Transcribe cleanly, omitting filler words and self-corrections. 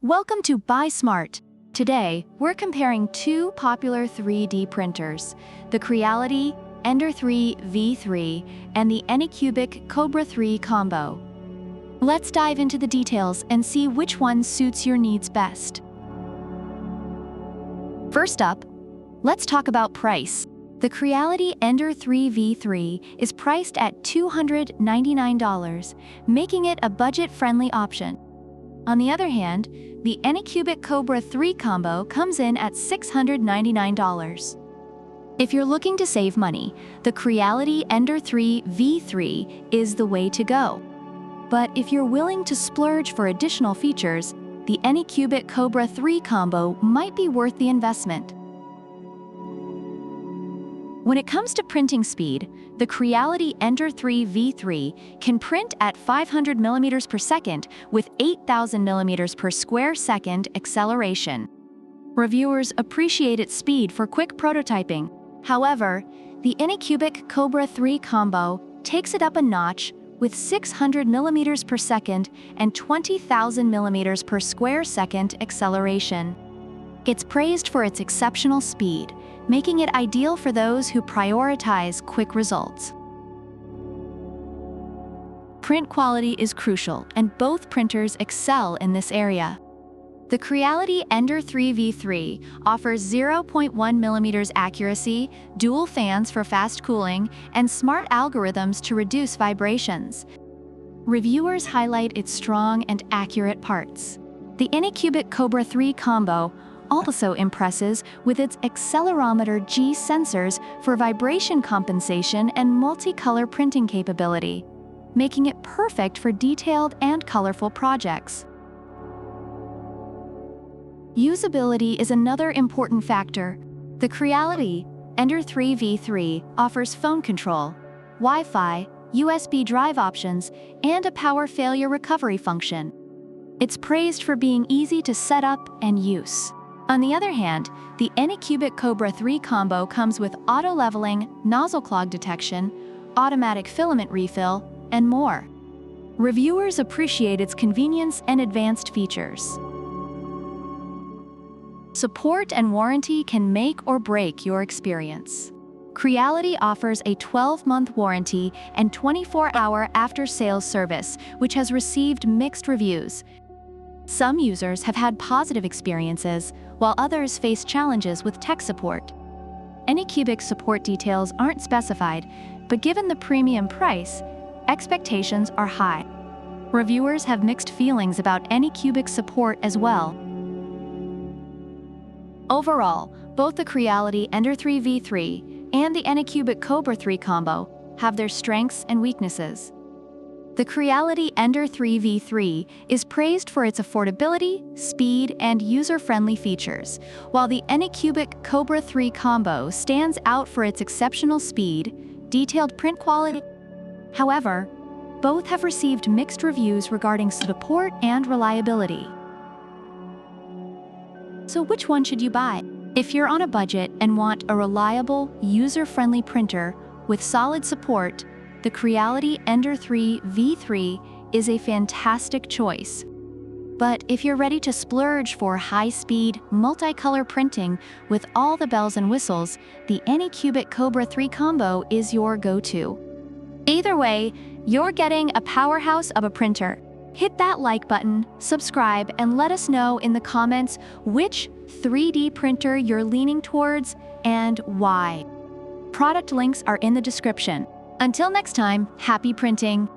Welcome to Buy Smart. Today, we're comparing two popular 3D printers, the Creality Ender-3 V3 and the Anycubic Kobra 3 combo. Let's dive into the details and see which one suits your needs best. First up, let's talk about price. The Creality Ender-3 V3 is priced at $299, making it a budget-friendly option. On the other hand, the Anycubic Kobra 3 combo comes in at $699. If you're looking to save money, the Creality Ender-3 V3 is the way to go. But if you're willing to splurge for additional features, the Anycubic Kobra 3 combo might be worth the investment. When it comes to printing speed, the Creality Ender-3 V3 can print at 500 mm per second with 8,000 mm per square second acceleration. Reviewers appreciate its speed for quick prototyping. However, the Anycubic Kobra 3 combo takes it up a notch with 600 mm per second and 20,000 mm per square second acceleration. It's praised for its exceptional speed, making it ideal for those who prioritize quick results. Print quality is crucial, and both printers excel in this area. The Creality Ender-3 V3 offers 0.1 mm accuracy, dual fans for fast cooling, and smart algorithms to reduce vibrations. Reviewers highlight its strong and accurate parts. The Anycubic Kobra 3 combo also impresses with its accelerometer G sensors for vibration compensation and multicolor printing capability, making it perfect for detailed and colorful projects. Usability is another important factor. The Creality Ender-3 V3 offers phone control, Wi-Fi, USB drive options, and a power failure recovery function. It's praised for being easy to set up and use. On the other hand, the Anycubic Kobra 3 combo comes with auto-leveling, nozzle clog detection, automatic filament refill, and more. Reviewers appreciate its convenience and advanced features. Support and warranty can make or break your experience. Creality offers a 12-month warranty and 24-hour after-sales service, which has received mixed reviews. Some users have had positive experiences, while others face challenges with tech support. Anycubic support details aren't specified, but given the premium price, expectations are high. Reviewers have mixed feelings about Anycubic support as well. Overall, both the Creality Ender-3 V3 and the Anycubic Kobra 3 combo have their strengths and weaknesses. The Creality Ender-3 V3 is praised for its affordability, speed, and user-friendly features, while the Anycubic Kobra 3 combo stands out for its exceptional speed, detailed print quality. However, both have received mixed reviews regarding support and reliability. So which one should you buy? If you're on a budget and want a reliable, user-friendly printer with solid support, the Creality Ender-3 V3 is a fantastic choice. But if you're ready to splurge for high-speed, multicolor printing with all the bells and whistles, the Anycubic Kobra 3 combo is your go-to. Either way, you're getting a powerhouse of a printer. Hit that like button, subscribe, and let us know in the comments which 3D printer you're leaning towards and why. Product links are in the description. Until next time, happy printing!